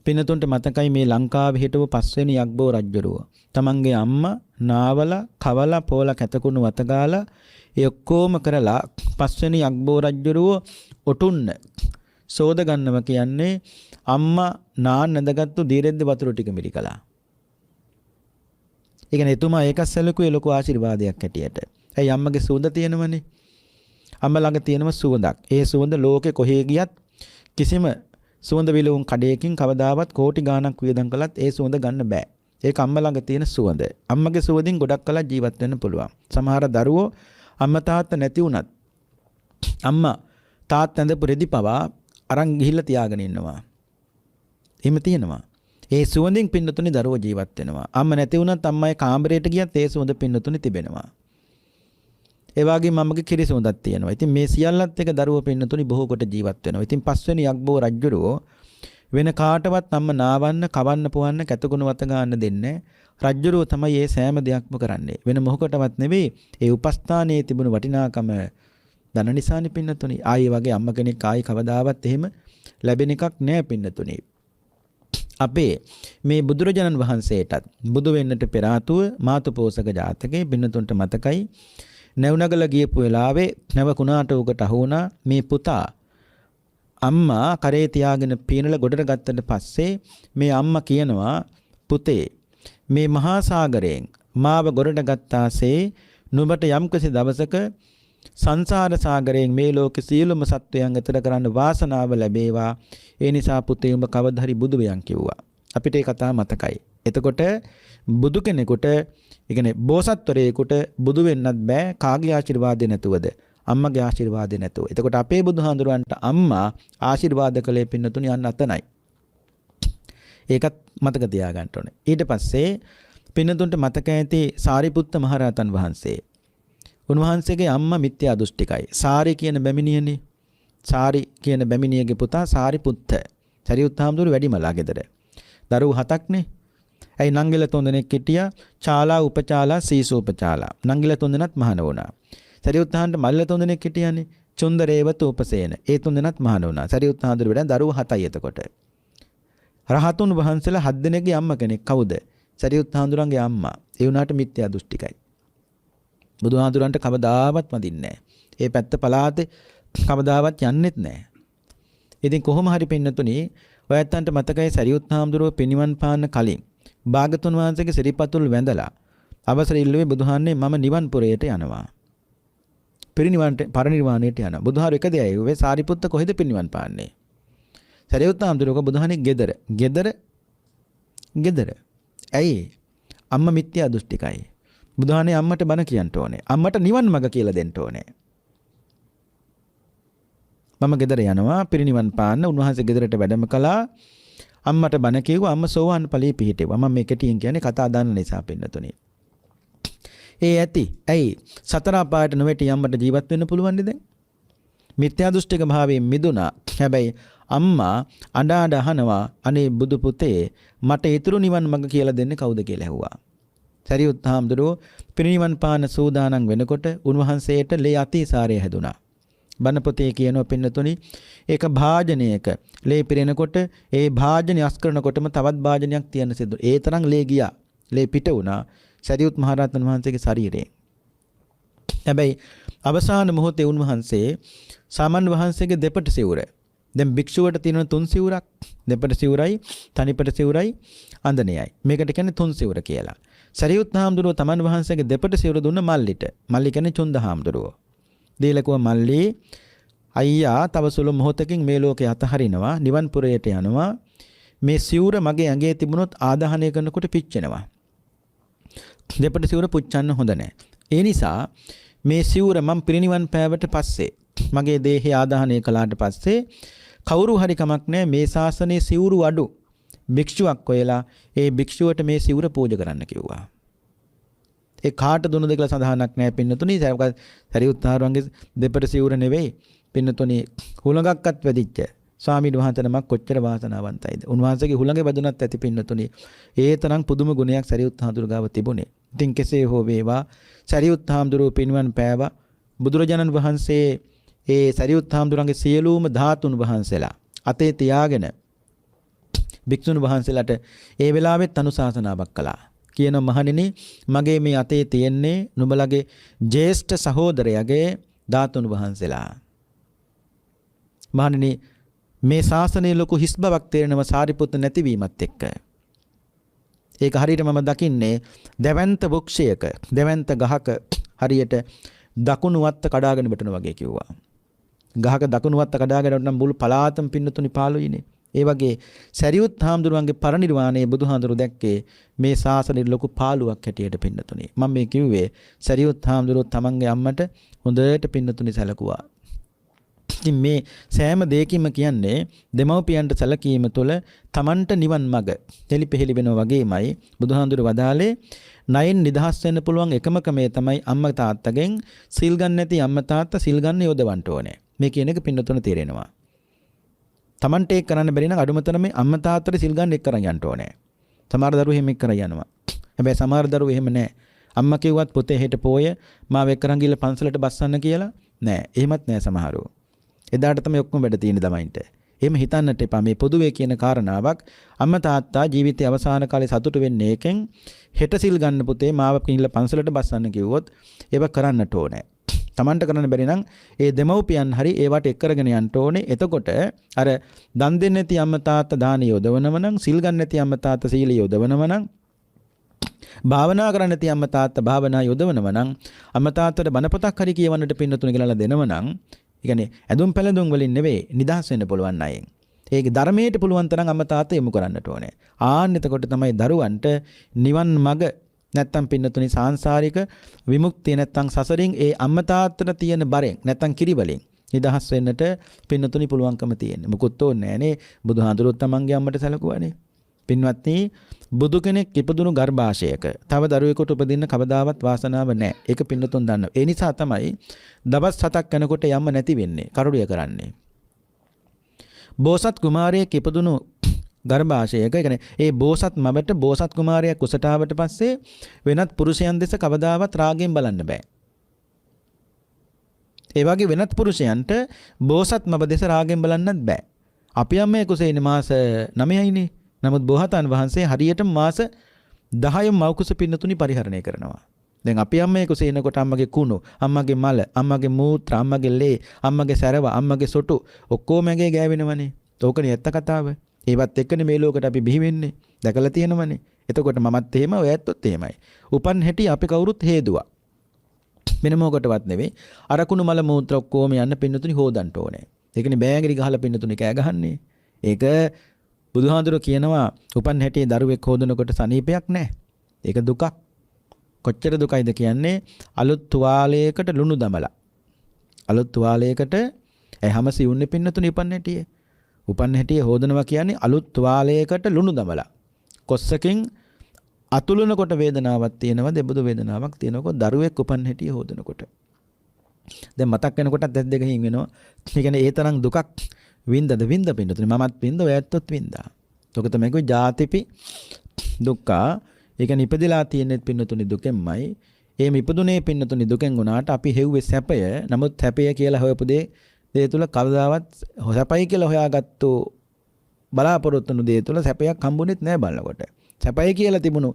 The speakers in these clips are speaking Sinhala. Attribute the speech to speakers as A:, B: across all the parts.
A: පින්නතුන්ට මතකයි මේ ලංකාවේ හිටපු 5 වෙනි යක්බෝ රජුරුව. තමන්ගේ අම්මා නාවලා කවලා පෝලා කැතකුණු වතගාලා ඒ ඔක්කොම කරලා 5 වෙනි යක්බෝ රජුරුව ඔටුන්න සෝද ගන්නව කියන්නේ අම්මා නාන්න නැදගත්තු දීරෙද්ද වතුර ටික මිරිකලා. ඒ කියන්නේ එතුමා ඒක සැලකුවේ ලොකු ආශිර්වාදයක් හැටියට. ඇයි අම්මගේ සුවඳ තියෙනවනේ. අම්මා ළඟ තියෙනම සුවඳක්. ඒ සුවඳ ලෝකේ කොහේ ගියත් කිසිම සුවඳ විලවුන් කඩේකින් කවදාවත් කෝටි ගාණක් වියදම් කළත් ඒ සුවඳ ගන්න බෑ. ඒක අම්මා ළඟ තියෙන සුවඳ. අම්මගේ සුවඳින් ගොඩක් කලක් ජීවත් වෙන්න පුළුවන්. සමහර දරුවෝ අම්මා තාත්තා නැති වුණත් අම්මා තාත්තා ඇඳපු රෙදි පවා අරන් ගිහිල්ලා තියාගෙන ඉන්නවා. එහෙම තියෙනවා. ඒ සුවඳින් පින්නතුනේ දරුවෝ ජීවත් වෙනවා. අම්මා නැති වුණත් අම්මයි කාමරයට ගියත් ඒ සුවඳ පින්නතුනේ තිබෙනවා. ඒ වගේම අම්මගේ කිරි සුවඳක් තියෙනවා. ඉතින් මේ සියල්ලත් එක දරුවෝ පින්නතුනේ බොහෝ කොට ජීවත් වෙනවා. ඉතින් 5 වෙනි යක්බෝ රජුරෝ වෙන කාටවත් අම්ම නාවන්න, කවන්න, පුවන්න, කැතකුණු වත ගන්න දෙන්නේ නැහැ. රජුරෝ තමයි මේ සෑම දෙයක්ම කරන්නේ. වෙන මොහොකටවත් නෙවෙයි. ඒ උපස්ථානයේ තිබුණු වටිනාකම දන නිසානේ පින්නතුනේ. ආයේ වගේ අම්ම කෙනෙක් ආයි කවදාවත් එහෙම ලැබෙන එකක් නෑ පින්නතුනේ. අපේ මේ බුදුරජාණන් වහන්සේටත් බුදු වෙන්නට පෙර ආතුව මාතුපෝසක ජාතකයේ පින්නතුන්ට මතකයි නැවුනගල ගියපු වෙලාවේ නැව කුණාට උකට අහු වුණා මේ පුතා අම්මා කරේ තියාගෙන පීනල ගොඩට ගත්තට පස්සේ මේ අම්මා කියනවා පුතේ මේ මහා සාගරයෙන් මාව ගොඩට ගත්තාසේ නුඹට යම්කිසි දවසක සංසාර සාගරයෙන් මේ ලෝකේ සියලුම සත්වයන් එතර කරන්න වාසනාව ලැබේවා. ඒ නිසා පුතේ උඹ කවදා හරි බුදු වෙයන් කිව්වා. අපිට ඒ කතාව මතකයි. එතකොට බුදු කෙනෙකුට, ඒ කියන්නේ බෝසත්වරයෙකුට බුදු වෙන්නත් බෑ කාගේ ආශිර්වාදය නැතුවද? අම්මගේ ආශිර්වාදය නැතුව. එතකොට අපේ බුදුහාඳුරන්ට අම්මා ආශිර්වාද කළේ පින්නතුණි යන්න අතනයි. ඒකත් මතක තියාගන්න ඕනේ. ඊට පස්සේ පින්නතුන්ට මතක ඇති සාරිපුත්ත මහරහතන් වහන්සේ. උන්වහන්සේගේ අම්මා මිත්‍යා දෘෂ්ටිකයි. සාරි කියන බැමිණියනේ. සාරි කියන බැමිණියගේ පුතා සාරිපුත්ත. සරියුත් හාමුදුරු වැඩිමලා ගෙදර. දරුවෝ 7ක්නේ. ඇයි නංගිලා 3 දෙනෙක් හිටියා. චාලා, උපචාලා, සීසෝපචාලා. නංගිලා 3 දෙනාත් මහාන වුණා. සරියුත් හාමුදුරු මල්ලිලා 3 දෙනෙක් හිටියානේ. චුන්දරේවත උපසේන. ඒ 3 දෙනාත් මහාන වුණා. සරියුත් හාමුදුරු වැඩ දරුවෝ 7යි එතකොට. රහතුන් වහන්සේලා 7 දෙනෙක්ගේ අම්මා කෙනෙක් කවුද? සරියුත් හාමුදුරන්ගේ අම්මා. ඒ වුණාට මිත්‍යා දෘෂ්ටිකයි. බුදුහාඳුරන්ට කවදාවත් වදින්නේ නැහැ. ඒ පැත්ත පලාතේ කවදාවත් යන්නෙත් නැහැ. ඉතින් කොහොම හරි පින්නතුණි ඔයත්තන්ට මතකයි සරියුත් හාමුදුරුව පිනිවන් පාන්න කලින් භාගතුන් වහන්සේගේ සිරිපතුල් වැඳලා අවසර ඉල්ලුවේ බුදුහාන්නේ මම නිවන් පුරයට යනවා. පරිනිර්වාණයට යනවා. බුදුහාරු එක දෙයයි. ඔය සාරිපුත්ත කොහෙද පිනිවන් පාන්නේ? සරියුත් හාමුදුරුවෝ බුදුහානේ ගෙදර. ඇයි? අම්මා මිත්‍යා දෘෂ්ටිකයි. බුදුහානේ අම්මට බණ කියන්න ඕනේ. අම්මට නිවන් මඟ කියලා දෙන්න ඕනේ. මම ගෙදර යනවා පිරිනිවන් පාන්න. උන්වහන්සේ ගෙදරට වැඩම කළා. අම්මට බණ කිව්වා. අම්ම සෝවාන් ඵලයේ පිහිටෙව්වා. මම මේ කෙටියෙන් කියන්නේ කතා දන්න නිසා පින්නතුනේ. ඒ ඇති. ඇයි? සතර අපායට නොවැටි අම්මට ජීවත් වෙන්න පුළුවන්ද දැන්? මිත්‍යා දෘෂ්ටික භාවයෙන් මිදුණා. හැබැයි අම්මා අඬ අහනවා අනේ බුදු පුතේ මට ඊතුරු නිවන් මඟ කියලා දෙන්නේ කවුද කියලා ඇහුවා. සරියුත් හාමුදුරුවෝ පිරිනිවන් පාන සූදානම් වෙනකොට උන්වහන්සේට ලේ අතිසාරය හැදුනා. බණ පොතේ කියනවා පින්නතුනි ඒක භාජනයක ලේ පිරෙනකොට ඒ භාජනය අස් කරනකොටම තවත් භාජනයක් තියන්න සිදු. ඒ තරම් ලේ ගියා. ලේ පිට වුණා සරියුත් මහරහතන් වහන්සේගේ ශරීරයෙන්. හැබැයි අවසාන මොහොතේ උන්වහන්සේ සාමන් වහන්සේගේ දෙපට සිවුර. දැන් භික්ෂුවට තියෙන 3 සිවුරක්. දෙපට සිවුරයි, තනිපට සිවුරයි, අඳනයයි. මේකට කියන්නේ 3 සිවුර කියලා. සරියුත් හාමුදුරුවෝ තමන් වහන්සේගේ දෙපට සිවුර දුන්න මල්ලිට. මල්ලි කියන්නේ චුන්ද හාමුදුරුවෝ. දීලකුව මල්ලි අයියා තව සුළු මොහොතකින් මේ ලෝකේ අතහරිනවා, නිවන් පුරයට යනවා. මේ සිවුර මගේ ඇඟේ තිබුණොත් ආදාහනය කරනකොට පිච්චෙනවා. දෙපට සිවුර පුච්චන්න හොඳ නැහැ. ඒ නිසා මේ සිවුර මම පිරිනිවන් පෑවට පස්සේ මගේ දේහය ආදාහනය කළාට පස්සේ කවුරු හරි කමක් නැහැ මේ ශාසනයේ සිවුරු අඩු භික්ෂුවක් හොයලා ඒ භික්ෂුවට මේ සිවුර පූජා කරන්න කිව්වා. ඒ කාට දුන්නද කියලා සඳහනක් නැහැ පින්නතුනි. සරියුත් හාමුදුරුවන්ගේ දෙපට සිවුර නෙවෙයි පින්නතුනි හුලඟක්වත් වැදිච්ච ස්වාමීන් වහන්සේ නමක් කොච්චර වාසනාවන්තයිද. උන්වහන්සේගේ හුලඟේ වැදුනත් ඇති පින්නතුනි. ඒ තරම් පුදුම ගුණයක් සරියුත් හාමුදුරුවෝ ගාව තිබුණේ. ඉතින් කෙසේ හෝ වේවා සරියුත් හාමුදුරුවෝ පින්වන් පෑවා. බුදුරජාණන් වහන්සේ ඒ සරියුත් හාමුදුරුවන්ගේ සියලුම ධාතුන් වහන්සේලා අතේ තියාගෙන භික්ෂුන් වහන්සේලාට ඒ වෙලාවෙත් අනුශාසනාවක් කළා. කියන මහණෙනි මගේ මේ අතේ තියෙන්නේ නුඹලගේ ජේෂ්ඨ සහෝදරයාගේ ධාතුන් වහන්සේලා. මහණෙනි මේ ශාසනයේ ලොකු හිස් බවක් තේරෙනවා සාරිපුත්ත නැතිවීමත් එක්ක. ඒක හරියට මම දකින්නේ දෙවන්ත වෘක්ෂයක දෙවන්ත ගහක හරියට දකුණු වත්ත කඩාගෙන බටනවා වගේ කිව්වා. ගහක දකුණු වත්ත කඩාගෙන නම් මුළු පලාතම පින්නතුනි පාළුයිනේ. ඒ වගේ සරියුත් හාමුදුරුවන්ගේ පරිනිර්වාණයේ බුදුහාඳුරු දැක්කේ මේ ශාසනයේ ලොකු පාළුවක් හැටියට පින්නතුනි. මම මේ කිව්වේ සරියුත් හාමුදුරුවෝ තමන්ගේ අම්මට හොඳට පින්නතුනි සැලකුවා. ඉතින් මේ සෑම දෙයකින්ම කියන්නේ දෙමව්පියන්ට සැලකීම තුළ තමන්ට නිවන් මඟ දෙලිපෙහෙලි වෙනවා වගේමයි බුදුහාඳුරු වදාලේ ණයෙන් නිදහස් වෙන්න පුළුවන් එකම ක්‍රමය තමයි අම්මා තාත්තගෙන් සිල් ගන්න නැති අම්මා තාත්තා සිල් ගන්න යොදවන්න ඕනේ. මේ කියන එක පින්නතුන තේරෙනවා. තමන්ට ඒක කරන්න බැරි නම් අඩුමතර මේ අම්මා තාත්තට සිල් ගන්න එක් කරන් යන්න ඕනේ. සමහර දරුවෝ එහෙම එක් කරන් යනවා. හැබැයි සමහර දරුවෝ එහෙම නැහැ. අම්මා කිව්වත් පුතේ හෙට පෝය මාව එක් කරන් ගිහලා පන්සලට බස්සන්න කියලා නෑ. එහෙමත් නෑ සමහරව. එදාට තමයි ඔක්කොම වැඩ තියෙන්නේ ළමයින්ට. එහෙම හිතන්නට එපා. මේ පොදුවේ කියන කාරණාවක් අම්මා තාත්තා ජීවිතයේ අවසාන කාලේ සතුටු වෙන්නේ එකෙන් හෙට සිල් ගන්න පුතේ මාව කිහිල්ල පන්සලට බස්සන්න කිව්වොත් ඒව කරන්නට ඕනේ. Tamanට කරන්න බැරි නම් ඒ දෙමව්පියන් හරි ඒවට එක් කරගෙන යන්න ඕනේ. එතකොට අර දන් දෙන්නේ නැති අම්මා තාත්තා දාන යොදවනව නම් සිල් ගන්න නැති අම්මා තාත්තා සීල යොදවනව නම් භාවනා කරන්න නැති අම්මා තාත්තා භාවනා යොදවනව නම් අම්මා තාත්තට බණපොතක් හරි කියවන්නට පින්නතුන කියලා දෙනව නම් ඒ කියන්නේ ඇඳුම් පැළඳුම් වලින් නෙවෙයි නිදහස් වෙන්න පුළුවන් අයෙන්. ඒක ධර්මයට පුළුවන් තරම් අම්මා තාත්තා යොමු කරන්නට ඕනේ. ආන්න එතකොට තමයි දරුවන්ට නිවන් මඟ නැත්තම් පින්නතුනි සාංශාරික විමුක්තිය නැත්තම් සසරින් ඒ අම්මා තාත්තට තියෙන බරෙන් නැත්තම් කිරිවලින් නිදහස් වෙන්නට පින්නතුනි පුළුවන්කම තියෙන්නේ. මොකුත් ඕනේ නෑනේ. බුදුහාඳුරුවෝ තමන්ගේ අම්මට සැලකුවානේ. පින්වත්නි බුදු කෙනෙක් ඉපදුණු ගර්භාෂයක තව දරුවෙකුට උපදින්න කවදාවත් වාසනාව නැහැ. ඒක පින්නතුන් දන්නවා. ඒ නිසා තමයි දවස් 7ක් යනකොට යම්ම නැති වෙන්නේ. කරුණිය කරන්නේ. බෝසත් කුමාරයෙක් ඉපදුණු ගර්භාෂයක කියන්නේ ඒ බෝසත් මවට බෝසත් කුමාරයා කුසට ආවට පස්සේ වෙනත් පුරුෂයන් දෙස කවදාවත් රාගයෙන් බලන්න බෑ. ඒ වගේ වෙනත් පුරුෂයන්ට බෝසත් මව දෙස රාගයෙන් බලන්නත් බෑ. අපි අම්මේ කුසේ ඉන්නේ මාස 9යිනේ. නමුත් බෝසතාණන් වහන්සේ හරියටම මාස 10ම මව් කුස පින්නතුනි පරිහරණය කරනවා. දැන් අපි අම්මේ කුසේ ඉනකොට අම්මගේ කුණු, අම්මගේ මල, අම්මගේ මූත්‍ර, අම්මගේ ලේ, අම්මගේ සැරව, අම්මගේ සොටු ඔක්කොම ඇඟේ ගෑවෙනවනේ. ඕකනේ ඇත්ත කතාව. ඒවත් එක්කනේ මේ ලෝකෙට අපි බිහි වෙන්නේ. දැකලා තියෙනවනේ. එතකොට මමත් එහෙම ඔයත් එහෙමයි. උපන් හැටි අපි කවුරුත් හේදුවා. වෙන මොකටවත් නෙවෙයි. අර කුණු මල මූත්‍ර ඔක්කොම යන්න පින්නතුනි හොදන්න ඕනේ. ඒකනේ බෑගිරි ගහලා පින්නතුනි කෑ ගහන්නේ. ඒක බුදුහාඳුර කියනවා උපන් හැටි දරුවෙක් හොදනකොට සනීපයක් නැහැ. ඒක දුකක්. කොච්චර දුකයිද කියන්නේ අලුත් තුවාලයකට ලුණු දමලා. අලුත් තුවාලයකට හැමසි උන්නේ පින්නතුනි උපන් හැටියේ. උපන් හැටියේ හොදනවා කියන්නේ අලුත් තුවාලයකට ලුණු දමලා. කොස්සකින් අතුලනකොට වේදනාවක් තියෙනවා දෙබඳු වේදනාවක් තියෙනකොට දරුවෙක් උපන් හැටියේ හොදනකොට. දැන් මතක් වෙනකොටත් දැස් දෙක හින් වෙනවා. ඒ කියන්නේ ඒ තරම් දුකක් වින්දද පින්නතුනි මමත් වින්ද ඔයත්වත් වින්දා. ඔක තමයි කිව්වේ ජාතිපි දුක්ඛ. ඒ කියන්නේ ඉපදලා තියෙන පින්නතුනි දුකෙන්මයි. ඒ ඉපදුනේ පින්නතුනි දුකෙන් වුණාට අපි හෙව්වේ සැපය. නමුත් සැපය කියලා හොයපු දේ තුල කවදාවත් සැපයි කියලා හොයාගත්තු බලාපොරොත්තු වුණු දේ තුල සැපයක් හම්බුනේත් නැහැ බලනකොට. සැපයි කියලා තිබුණු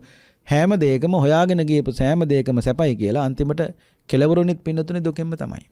A: හැම දෙයකම හොයාගෙන ගියපු සෑම දෙයකම සැපයි කියලා අන්තිමට කෙලවරුනිත් පින්නතුනි දුකෙන්ම තමයි.